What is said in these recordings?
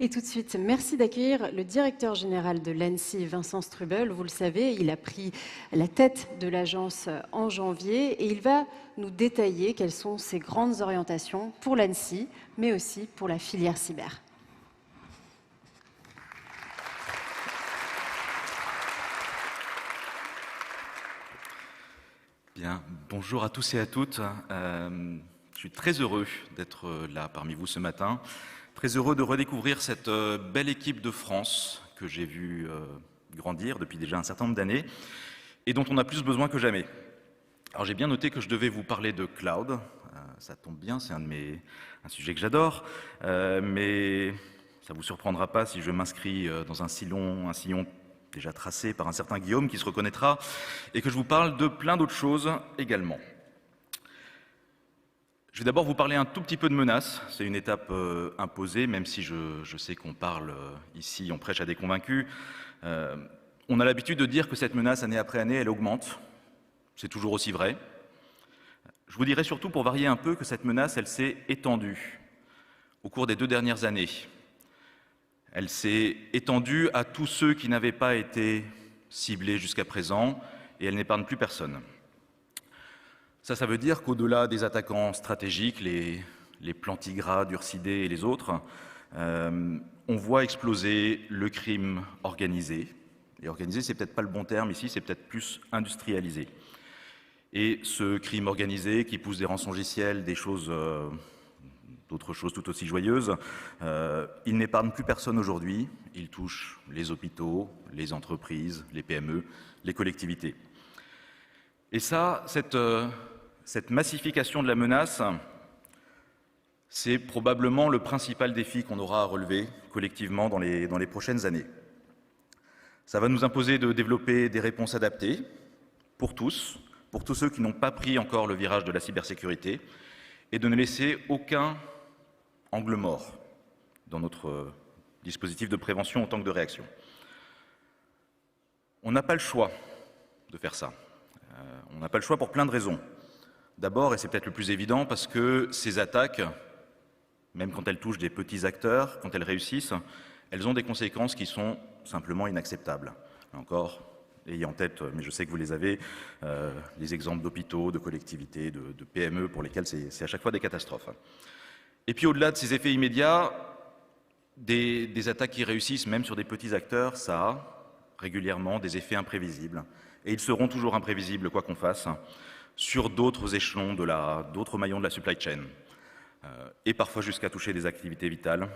Et tout de suite, merci d'accueillir le directeur général de l'ANSSI, Vincent Strubel. Vous le savez, il a pris la tête de l'agence en janvier et il va nous détailler quelles sont ses grandes orientations pour l'ANSSI, mais aussi pour la filière cyber. Bien, bonjour à tous et à toutes. Je suis très heureux d'être là parmi vous ce matin. Très heureux de redécouvrir cette belle équipe de France que j'ai vue grandir depuis déjà un certain nombre d'années et dont on a plus besoin que jamais. Alors j'ai bien noté que je devais vous parler de cloud. Ça tombe bien, c'est un sujet que j'adore, mais ça ne vous surprendra pas si je m'inscris dans un sillon déjà tracé par un certain Guillaume qui se reconnaîtra, et que je vous parle de plein d'autres choses également. Je vais d'abord vous parler un tout petit peu de menaces. C'est une étape imposée, même si je sais qu'on parle ici, on prêche à des convaincus. On a l'habitude de dire que cette menace, année après année, elle augmente. C'est toujours aussi vrai. Je vous dirais surtout, pour varier un peu, que cette menace, elle s'est étendue au cours des 2 dernières années. Elle s'est étendue à tous ceux qui n'avaient pas été ciblés jusqu'à présent, et elle n'épargne plus personne. Ça veut dire qu'au-delà des attaquants stratégiques, les plantigrades, Ursidés et les autres, on voit exploser le crime organisé. Et organisé, c'est peut-être pas le bon terme ici, c'est peut-être plus industrialisé. Et ce crime organisé qui pousse des rançongiciels, d'autres choses tout aussi joyeuses, il n'épargne plus personne aujourd'hui. Il touche les hôpitaux, les entreprises, les PME, les collectivités. Et ça, cette massification de la menace, c'est probablement le principal défi qu'on aura à relever collectivement dans les prochaines années. Ça va nous imposer de développer des réponses adaptées pour tous ceux qui n'ont pas pris encore le virage de la cybersécurité, et de ne laisser aucun angle mort dans notre dispositif de prévention autant que de réaction. On n'a pas le choix de faire ça. On n'a pas le choix pour plein de raisons. D'abord, et c'est peut-être le plus évident, parce que ces attaques, même quand elles touchent des petits acteurs, quand elles réussissent, elles ont des conséquences qui sont simplement inacceptables. Là encore, ayez en tête, mais je sais que vous les avez, les exemples d'hôpitaux, de collectivités, de PME pour lesquels c'est à chaque fois des catastrophes. Et puis au-delà de ces effets immédiats, des attaques qui réussissent, même sur des petits acteurs, ça a régulièrement des effets imprévisibles. Et ils seront toujours imprévisibles, quoi qu'on fasse, sur d'autres échelons, d'autres maillons de la supply chain, et parfois jusqu'à toucher des activités vitales,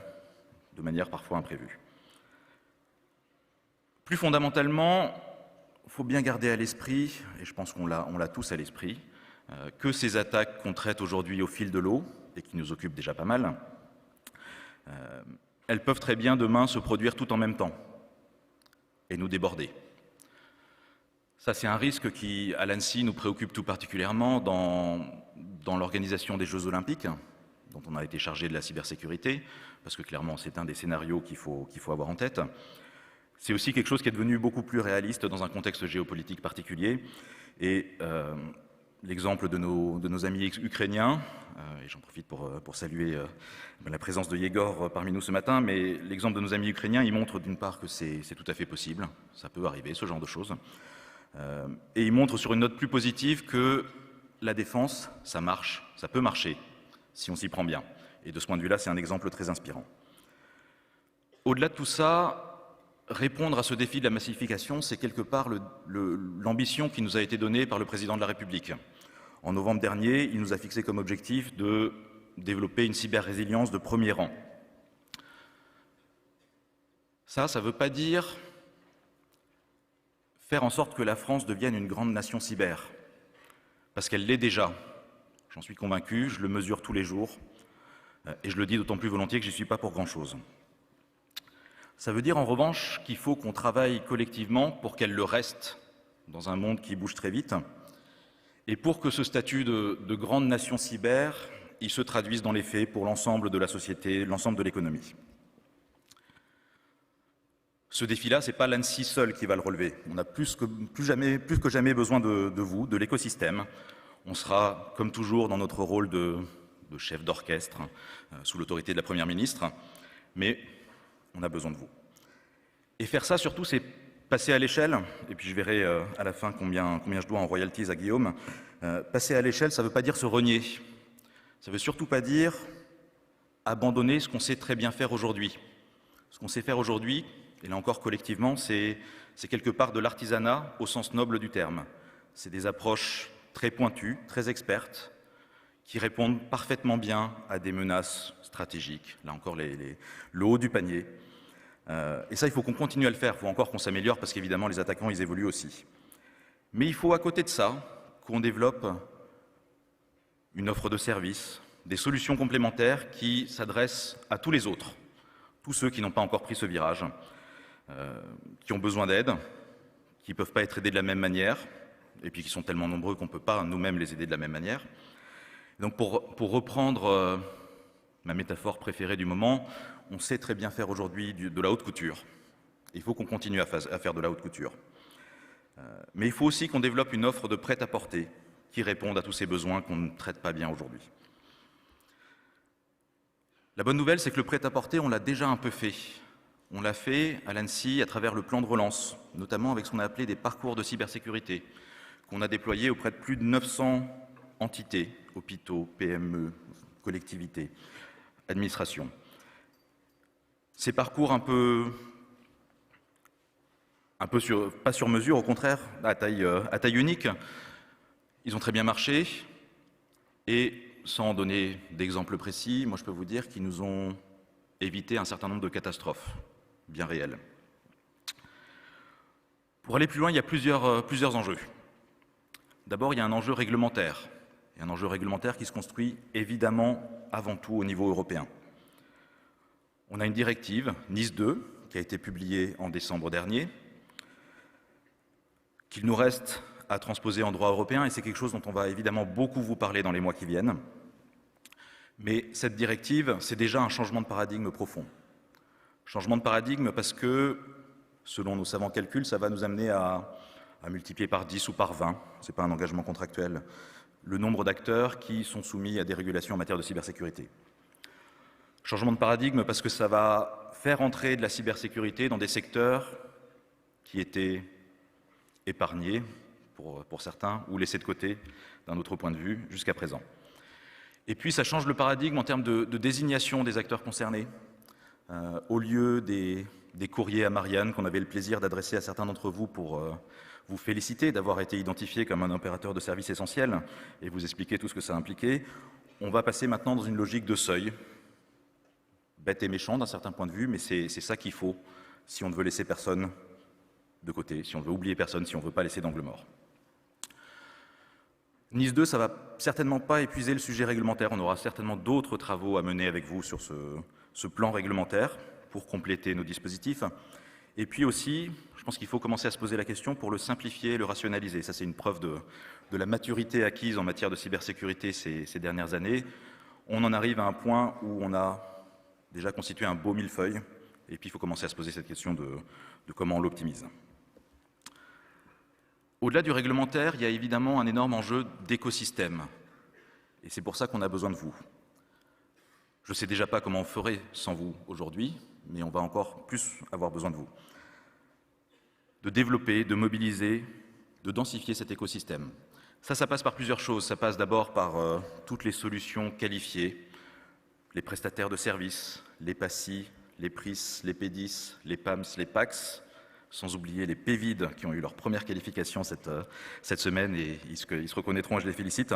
de manière parfois imprévue. Plus fondamentalement, il faut bien garder à l'esprit, et je pense qu'on l'a tous à l'esprit, que ces attaques qu'on traite aujourd'hui au fil de l'eau, et qui nous occupent déjà pas mal, elles peuvent très bien demain se produire tout en même temps, et nous déborder. Ça, c'est un risque qui, à l'ANSSI, nous préoccupe tout particulièrement dans l'organisation des Jeux Olympiques, dont on a été chargé de la cybersécurité, parce que clairement, c'est un des scénarios qu'il faut avoir en tête. C'est aussi quelque chose qui est devenu beaucoup plus réaliste dans un contexte géopolitique particulier. Et l'exemple de nos amis ukrainiens, et j'en profite pour saluer la présence de Yegor parmi nous ce matin, mais l'exemple de nos amis ukrainiens, il montre d'une part que c'est tout à fait possible, ça peut arriver, ce genre de choses. Et il montre sur une note plus positive que la défense, ça marche, ça peut marcher, si on s'y prend bien. Et de ce point de vue-là, c'est un exemple très inspirant. Au-delà de tout ça, répondre à ce défi de la massification, c'est quelque part l'ambition qui nous a été donnée par le président de la République. En novembre dernier, il nous a fixé comme objectif de développer une cyber-résilience de premier rang. Ça ne veut pas dire faire en sorte que la France devienne une grande nation cyber, parce qu'elle l'est déjà. J'en suis convaincu, je le mesure tous les jours, et je le dis d'autant plus volontiers que je n'y suis pas pour grand-chose. Ça veut dire en revanche qu'il faut qu'on travaille collectivement pour qu'elle le reste dans un monde qui bouge très vite, et pour que ce statut de grande nation cyber, il se traduise dans les faits pour l'ensemble de la société, l'ensemble de l'économie. Ce défi-là, ce n'est pas l'ANSSI seul qui va le relever. On a plus que jamais besoin de vous, de l'écosystème. On sera, comme toujours, dans notre rôle de chef d'orchestre, sous l'autorité de la Première ministre. Mais on a besoin de vous. Et faire ça, surtout, c'est passer à l'échelle, et puis je verrai à la fin combien je dois en royalties à Guillaume. Passer à l'échelle, ça ne veut pas dire se renier. Ça ne veut surtout pas dire abandonner ce qu'on sait très bien faire aujourd'hui. Ce qu'on sait faire aujourd'hui, et là encore collectivement, c'est quelque part de l'artisanat au sens noble du terme. C'est des approches très pointues, très expertes, qui répondent parfaitement bien à des menaces stratégiques. Là encore, le haut du panier. Et ça, il faut qu'on continue à le faire. Il faut encore qu'on s'améliore parce qu'évidemment, les attaquants, ils évoluent aussi. Mais il faut, à côté de ça, qu'on développe une offre de services, des solutions complémentaires qui s'adressent à tous les autres, tous ceux qui n'ont pas encore pris ce virage, qui ont besoin d'aide, qui ne peuvent pas être aidés de la même manière, et puis qui sont tellement nombreux qu'on ne peut pas nous-mêmes les aider de la même manière. Donc pour reprendre ma métaphore préférée du moment, on sait très bien faire aujourd'hui de la haute couture. Il faut qu'on continue à faire de la haute couture. Mais il faut aussi qu'on développe une offre de prêt-à-porter qui réponde à tous ces besoins qu'on ne traite pas bien aujourd'hui. La bonne nouvelle, c'est que le prêt-à-porter, on l'a déjà un peu fait. On l'a fait à l'Annecy à travers le plan de relance, notamment avec ce qu'on a appelé des parcours de cybersécurité, qu'on a déployés auprès de plus de 900 entités, hôpitaux, PME, collectivités, administrations. Ces parcours un peu pas sur mesure, au contraire, à taille unique, ils ont très bien marché et sans donner d'exemples précis, moi je peux vous dire qu'ils nous ont évité un certain nombre de catastrophes bien réelles. Pour aller plus loin, il y a plusieurs enjeux. D'abord, il y a un enjeu réglementaire. Et un enjeu réglementaire qui se construit évidemment avant tout au niveau européen. On a une directive, NIS 2, qui a été publiée en décembre dernier, qu'il nous reste à transposer en droit européen, et c'est quelque chose dont on va évidemment beaucoup vous parler dans les mois qui viennent. Mais cette directive, c'est déjà un changement de paradigme profond. Changement de paradigme parce que, selon nos savants calculs, ça va nous amener à multiplier par 10 ou par 20, ce n'est pas un engagement contractuel, le nombre d'acteurs qui sont soumis à des régulations en matière de cybersécurité. Changement de paradigme parce que ça va faire entrer de la cybersécurité dans des secteurs qui étaient épargnés pour certains ou laissés de côté d'un autre point de vue jusqu'à présent. Et puis ça change le paradigme en termes de désignation des acteurs concernés. Au lieu des courriers à Marianne qu'on avait le plaisir d'adresser à certains d'entre vous pour vous féliciter d'avoir été identifié comme un opérateur de service essentiel et vous expliquer tout ce que ça impliquait, on va passer maintenant dans une logique de seuil, bête et méchant d'un certain point de vue, mais c'est ça qu'il faut si on ne veut laisser personne de côté, si on ne veut oublier personne, si on ne veut pas laisser d'angle mort. NIS 2, ça ne va certainement pas épuiser le sujet réglementaire. On aura certainement d'autres travaux à mener avec vous sur ce plan réglementaire pour compléter nos dispositifs. Et puis aussi, je pense qu'il faut commencer à se poser la question pour le simplifier et le rationaliser. Ça, c'est une preuve de la maturité acquise en matière de cybersécurité ces dernières années. On en arrive à un point où on a déjà constitué un beau millefeuille. Et puis, il faut commencer à se poser cette question de comment on l'optimise. Au-delà du réglementaire, il y a évidemment un énorme enjeu d'écosystème. Et c'est pour ça qu'on a besoin de vous. Je ne sais déjà pas comment on ferait sans vous aujourd'hui, mais on va encore plus avoir besoin de vous. De développer, de mobiliser, de densifier cet écosystème. Ça passe par plusieurs choses. Ça passe d'abord par toutes les solutions qualifiées, les prestataires de services, les PASI, les PRIS, les PEDIS, les PAMS, les PACS, sans oublier les PVID qui ont eu leur première qualification cette semaine et ils se reconnaîtront et je les félicite.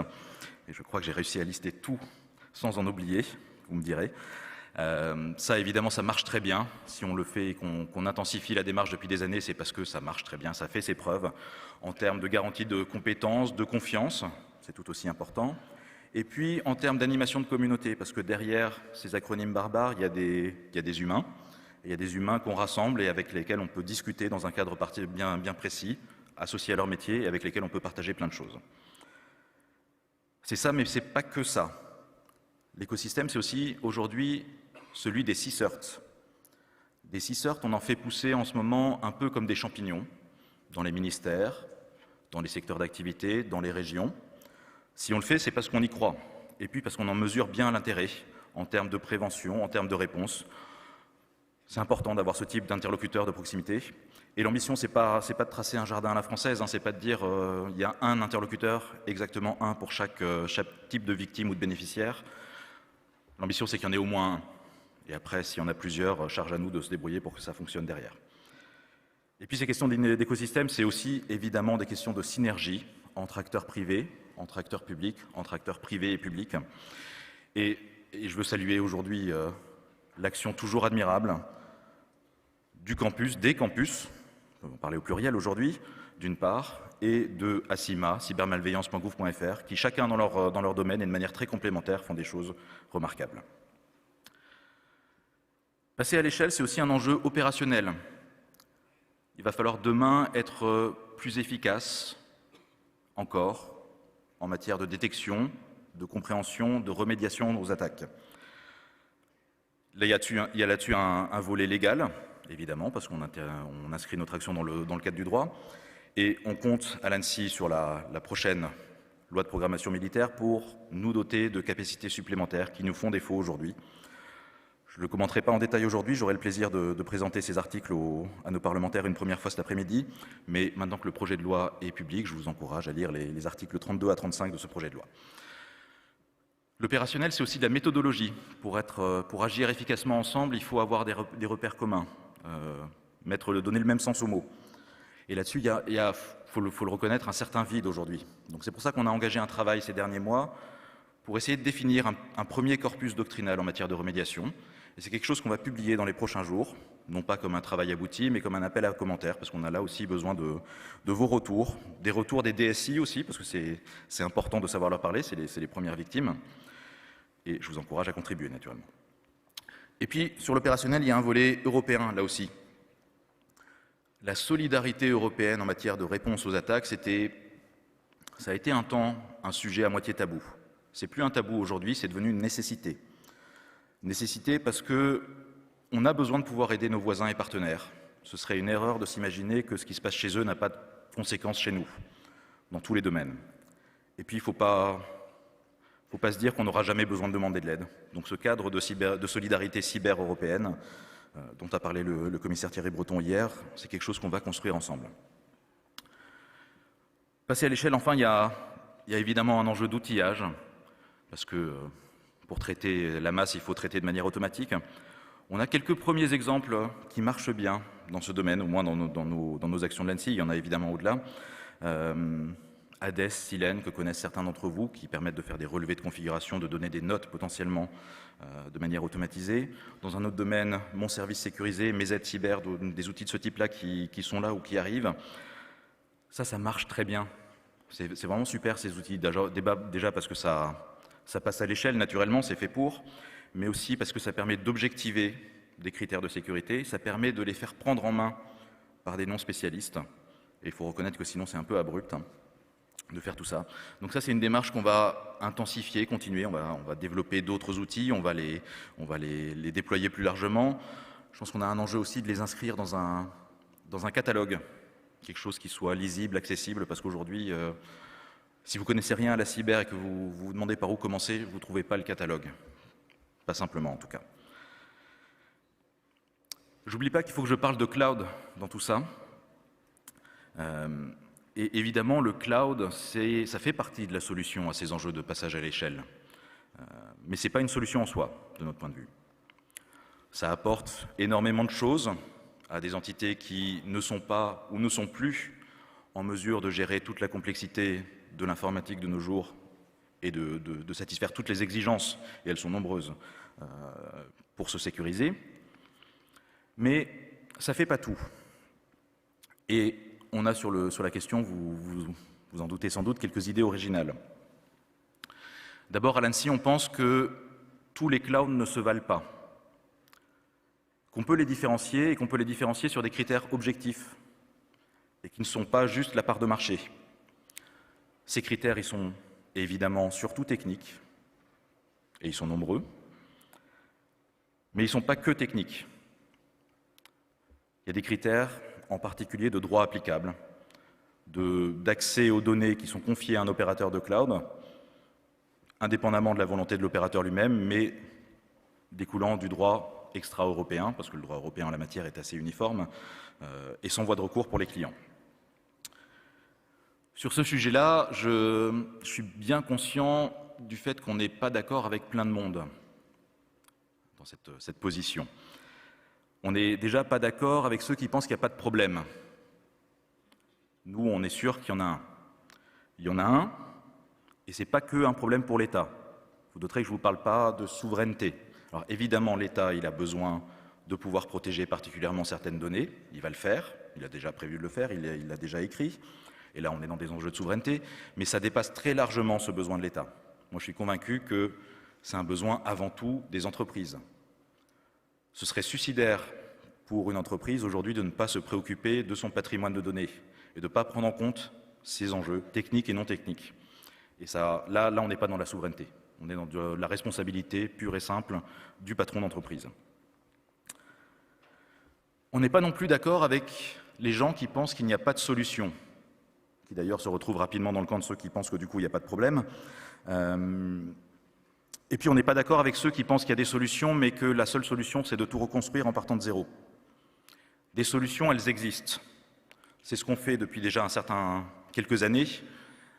Et je crois que j'ai réussi à lister tout sans en oublier, vous me direz. Ça, évidemment, ça marche très bien. Si on le fait et qu'on intensifie la démarche depuis des années, c'est parce que ça marche très bien, ça fait ses preuves en termes de garantie de compétences, de confiance, c'est tout aussi important. Et puis, en termes d'animation de communauté, parce que derrière ces acronymes barbares, il y a des humains. Il y a des humains qu'on rassemble et avec lesquels on peut discuter dans un cadre bien précis, associés à leur métier et avec lesquels on peut partager plein de choses. C'est ça, mais ce n'est pas que ça. L'écosystème, c'est aussi aujourd'hui celui des CSIRT. Des CSIRT, on en fait pousser en ce moment un peu comme des champignons, dans les ministères, dans les secteurs d'activité, dans les régions. Si on le fait, c'est parce qu'on y croit, et puis parce qu'on en mesure bien l'intérêt en termes de prévention, en termes de réponse. C'est important d'avoir ce type d'interlocuteur de proximité. Et l'ambition, c'est pas de tracer un jardin à la française, c'est pas de dire il y a un interlocuteur, exactement un pour chaque type de victime ou de bénéficiaire. L'ambition, c'est qu'il y en ait au moins un. Et après, s'il y en a plusieurs, charge à nous de se débrouiller pour que ça fonctionne derrière. Et puis ces questions d'écosystème, c'est aussi évidemment des questions de synergie entre acteurs privés, entre acteurs publics, entre acteurs privés et publics. Et je veux saluer aujourd'hui l'action toujours admirable du campus, des campus, on va parler au pluriel aujourd'hui, d'une part, et de ACIMA, cybermalveillance.gouv.fr, qui chacun dans leur domaine et de manière très complémentaire font des choses remarquables. Passer à l'échelle, c'est aussi un enjeu opérationnel. Il va falloir demain être plus efficace encore en matière de détection, de compréhension, de remédiation aux attaques. Là, il y a là-dessus un volet légal, évidemment, parce qu'on inscrit notre action dans le cadre du droit, et on compte à l'ANSSI sur la prochaine loi de programmation militaire pour nous doter de capacités supplémentaires qui nous font défaut aujourd'hui. Je ne le commenterai pas en détail aujourd'hui, j'aurai le plaisir de présenter ces articles à nos parlementaires une première fois cet après-midi, mais maintenant que le projet de loi est public, je vous encourage à lire les articles 32 à 35 de ce projet de loi. L'opérationnel, c'est aussi de la méthodologie. Pour agir efficacement ensemble, il faut avoir des repères communs, donner le même sens aux mots. Et là-dessus, il faut le reconnaître, un certain vide aujourd'hui. Donc c'est pour ça qu'on a engagé un travail ces derniers mois pour essayer de définir un premier corpus doctrinal en matière de remédiation. Et c'est quelque chose qu'on va publier dans les prochains jours, non pas comme un travail abouti, mais comme un appel à commentaires, parce qu'on a là aussi besoin de vos retours, des retours des DSI aussi, parce que c'est important de savoir leur parler, c'est les premières victimes. Et je vous encourage à contribuer, naturellement. Et puis, sur l'opérationnel, il y a un volet européen, là aussi. La solidarité européenne en matière de réponse aux attaques, ça a été un temps un sujet à moitié tabou. C'est plus un tabou aujourd'hui, c'est devenu une nécessité. Nécessité parce qu'on a besoin de pouvoir aider nos voisins et partenaires. Ce serait une erreur de s'imaginer que ce qui se passe chez eux n'a pas de conséquences chez nous, dans tous les domaines. Et puis, il ne faut pas se dire qu'on n'aura jamais besoin de demander de l'aide. Donc ce cadre de solidarité cyber européenne, dont a parlé le commissaire Thierry Breton hier, c'est quelque chose qu'on va construire ensemble. Passer à l'échelle, enfin, il y a évidemment un enjeu d'outillage, parce que pour traiter la masse, il faut traiter de manière automatique. On a quelques premiers exemples qui marchent bien dans ce domaine, au moins dans nos actions de l'ANSSI, il y en a évidemment au-delà. Hades, Silène, que connaissent certains d'entre vous, qui permettent de faire des relevés de configuration, de donner des notes potentiellement de manière automatisée. Dans un autre domaine, Mon Service Sécurisé, Mes Aides Cyber, des outils de ce type-là qui sont là ou qui arrivent. Ça marche très bien. C'est vraiment super ces outils, déjà parce que ça passe à l'échelle, naturellement, c'est fait pour, mais aussi parce que ça permet d'objectiver des critères de sécurité, ça permet de les faire prendre en main par des non-spécialistes. Et il faut reconnaître que sinon c'est un peu abrupt de faire tout ça. Donc ça, c'est une démarche qu'on va intensifier, continuer, on va développer d'autres outils, on va les déployer plus largement. Je pense qu'on a un enjeu aussi de les inscrire dans un catalogue, quelque chose qui soit lisible, accessible, parce qu'aujourd'hui, si vous connaissez rien à la cyber et que vous vous demandez par où commencer, vous ne trouvez pas le catalogue. Pas simplement, en tout cas. J'oublie pas qu'il faut que je parle de cloud dans tout ça. Et évidemment, le cloud, ça fait partie de la solution à ces enjeux de passage à l'échelle. Mais ce n'est pas une solution en soi, de notre point de vue. Ça apporte énormément de choses à des entités qui ne sont pas ou ne sont plus en mesure de gérer toute la complexité de l'informatique de nos jours et de satisfaire toutes les exigences, et elles sont nombreuses, pour se sécuriser. Mais ça ne fait pas tout. Et on a sur la question, vous en doutez sans doute, quelques idées originales. D'abord, à l'ANSSI, on pense que tous les clouds ne se valent pas, qu'on peut les différencier et qu'on peut les différencier sur des critères objectifs et qui ne sont pas juste la part de marché. Ces critères, ils sont évidemment surtout techniques, et ils sont nombreux, mais ils ne sont pas que techniques. Il y a des critères en particulier de droit applicable, d'accès aux données qui sont confiées à un opérateur de cloud, indépendamment de la volonté de l'opérateur lui-même, mais découlant du droit extra-européen, parce que le droit européen en la matière est assez uniforme, et sans voie de recours pour les clients. Sur ce sujet-là, je suis bien conscient du fait qu'on n'est pas d'accord avec plein de monde dans cette position. On n'est déjà pas d'accord avec ceux qui pensent qu'il n'y a pas de problème. Nous, on est sûr qu'il y en a un. Il y en a un, et ce n'est pas qu'un problème pour l'État. Vous noterez que je ne vous parle pas de souveraineté. Alors évidemment, l'État, il a besoin de pouvoir protéger particulièrement certaines données. Il va le faire, il a déjà prévu de le faire, il l'a déjà écrit. Et là, on est dans des enjeux de souveraineté, mais ça dépasse très largement ce besoin de l'État. Moi, je suis convaincu que c'est un besoin avant tout des entreprises. Ce serait suicidaire pour une entreprise aujourd'hui de ne pas se préoccuper de son patrimoine de données et de ne pas prendre en compte ces enjeux techniques et non techniques. Et ça, là, on n'est pas dans la souveraineté. On est dans de la responsabilité pure et simple du patron d'entreprise. On n'est pas non plus d'accord avec les gens qui pensent qu'il n'y a pas de solution, qui d'ailleurs se retrouvent rapidement dans le camp de ceux qui pensent que du coup il n'y a pas de problème. Et puis on n'est pas d'accord avec ceux qui pensent qu'il y a des solutions, mais que la seule solution c'est de tout reconstruire en partant de zéro. Des solutions, elles existent. C'est ce qu'on fait depuis déjà quelques années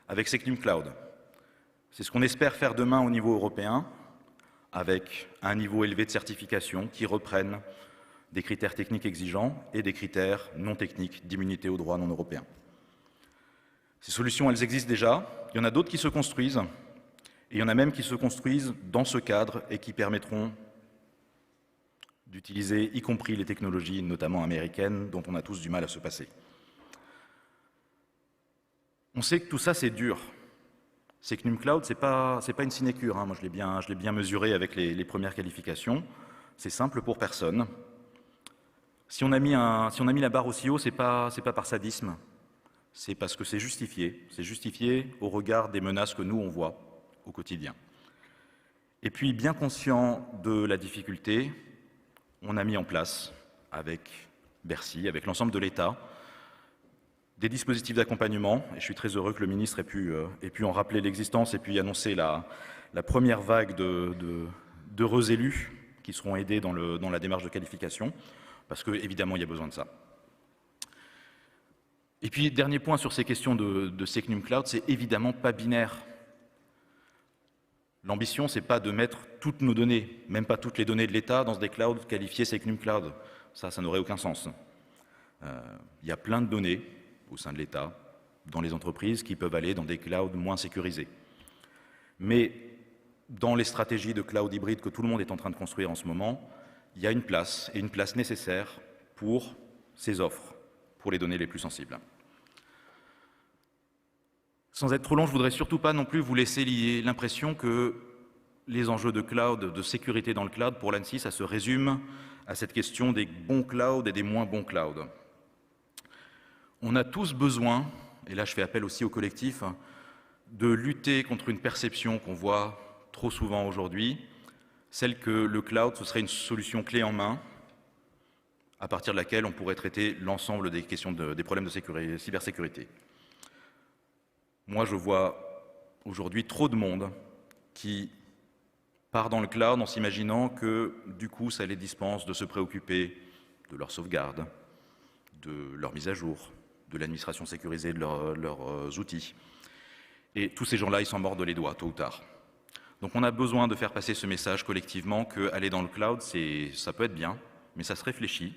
avec Secnum Cloud. C'est ce qu'on espère faire demain au niveau européen, avec un niveau élevé de certification qui reprennent des critères techniques exigeants et des critères non techniques d'immunité au droit non européen. Ces solutions, elles existent déjà. Il y en a d'autres qui se construisent. Et il y en a même qui se construisent dans ce cadre et qui permettront d'utiliser, y compris les technologies, notamment américaines, dont on a tous du mal à se passer. On sait que tout ça, c'est dur. Secnum Cloud, c'est pas une sinécure. Moi, je l'ai bien mesuré avec les premières qualifications. C'est simple pour personne. Si on a mis la barre aussi haut, c'est pas par sadisme. C'est parce que c'est justifié au regard des menaces que nous, on voit au quotidien. Et puis, bien conscient de la difficulté, on a mis en place, avec Bercy, avec l'ensemble de l'État, des dispositifs d'accompagnement, et je suis très heureux que le ministre ait pu en rappeler l'existence et puis annoncer la première vague d'heureux élus qui seront aidés dans la démarche de qualification, parce qu'évidemment, il y a besoin de ça. Et puis, dernier point sur ces questions de Secnum Cloud, c'est évidemment pas binaire. L'ambition, c'est pas de mettre toutes nos données, même pas toutes les données de l'État, dans des clouds qualifiés Secnum Cloud. Ça n'aurait aucun sens. Il y a plein de données au sein de l'État, dans les entreprises, qui peuvent aller dans des clouds moins sécurisés. Mais dans les stratégies de cloud hybride que tout le monde est en train de construire en ce moment, il y a une place, et une place nécessaire pour ces offres, pour les données les plus sensibles. Sans être trop long, je ne voudrais surtout pas non plus vous laisser lier l'impression que les enjeux de cloud, de sécurité dans le cloud, pour l'ANSSI, ça se résume à cette question des bons clouds et des moins bons clouds. On a tous besoin, et là je fais appel aussi au collectif, de lutter contre une perception qu'on voit trop souvent aujourd'hui, celle que le cloud, ce serait une solution clé en main, à partir de laquelle on pourrait traiter l'ensemble des questions des problèmes de cybersécurité. Moi, je vois aujourd'hui trop de monde qui part dans le cloud en s'imaginant que, du coup, ça les dispense de se préoccuper de leur sauvegarde, de leur mise à jour, de l'administration sécurisée de leurs outils. Et tous ces gens-là, ils s'en mordent les doigts, tôt ou tard. Donc on a besoin de faire passer ce message collectivement qu'aller dans le cloud, ça peut être bien, mais ça se réfléchit.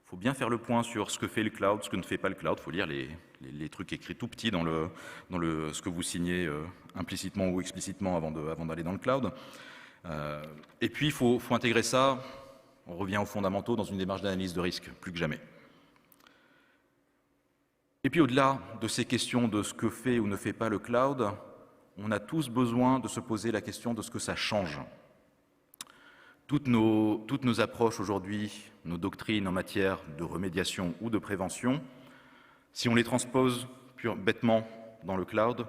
Il faut bien faire le point sur ce que fait le cloud, ce que ne fait pas le cloud. Il faut lire les trucs écrits tout petits dans ce que vous signez implicitement ou explicitement avant d'aller dans le cloud. Et puis, il faut intégrer ça, on revient aux fondamentaux, dans une démarche d'analyse de risque, plus que jamais. Et puis, au-delà de ces questions de ce que fait ou ne fait pas le cloud, on a tous besoin de se poser la question de ce que ça change. Toutes nos approches aujourd'hui, nos doctrines en matière de remédiation ou de prévention, si on les transpose bêtement dans le cloud,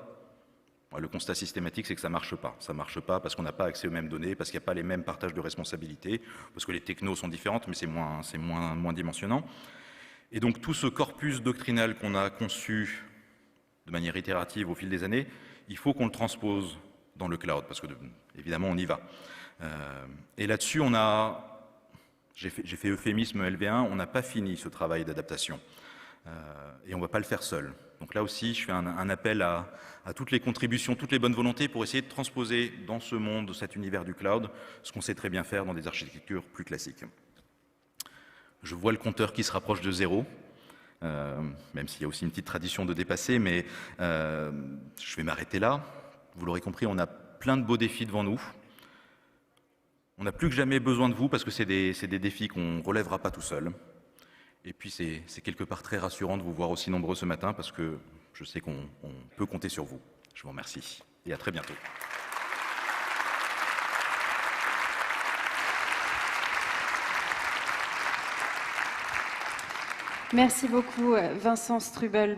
le constat systématique, c'est que ça ne marche pas. Ça ne marche pas parce qu'on n'a pas accès aux mêmes données, parce qu'il n'y a pas les mêmes partages de responsabilités, parce que les technos sont différentes, mais c'est moins dimensionnant. Et donc tout ce corpus doctrinal qu'on a conçu de manière itérative au fil des années, il faut qu'on le transpose dans le cloud, parce que évidemment on y va. Et là-dessus, on a J'ai fait euphémisme LV1, on n'a pas fini ce travail d'adaptation. Et on ne va pas le faire seul. Donc là aussi, je fais un appel à toutes les contributions, toutes les bonnes volontés pour essayer de transposer dans ce monde, cet univers du cloud, ce qu'on sait très bien faire dans des architectures plus classiques. Je vois le compteur qui se rapproche de 0, même s'il y a aussi une petite tradition de dépasser, mais je vais m'arrêter là. Vous l'aurez compris, on a plein de beaux défis devant nous. On n'a plus que jamais besoin de vous parce que c'est des défis qu'on ne relèvera pas tout seul. Et puis c'est quelque part très rassurant de vous voir aussi nombreux ce matin parce que je sais qu'on peut compter sur vous. Je vous remercie et à très bientôt. Merci beaucoup Vincent Strubel.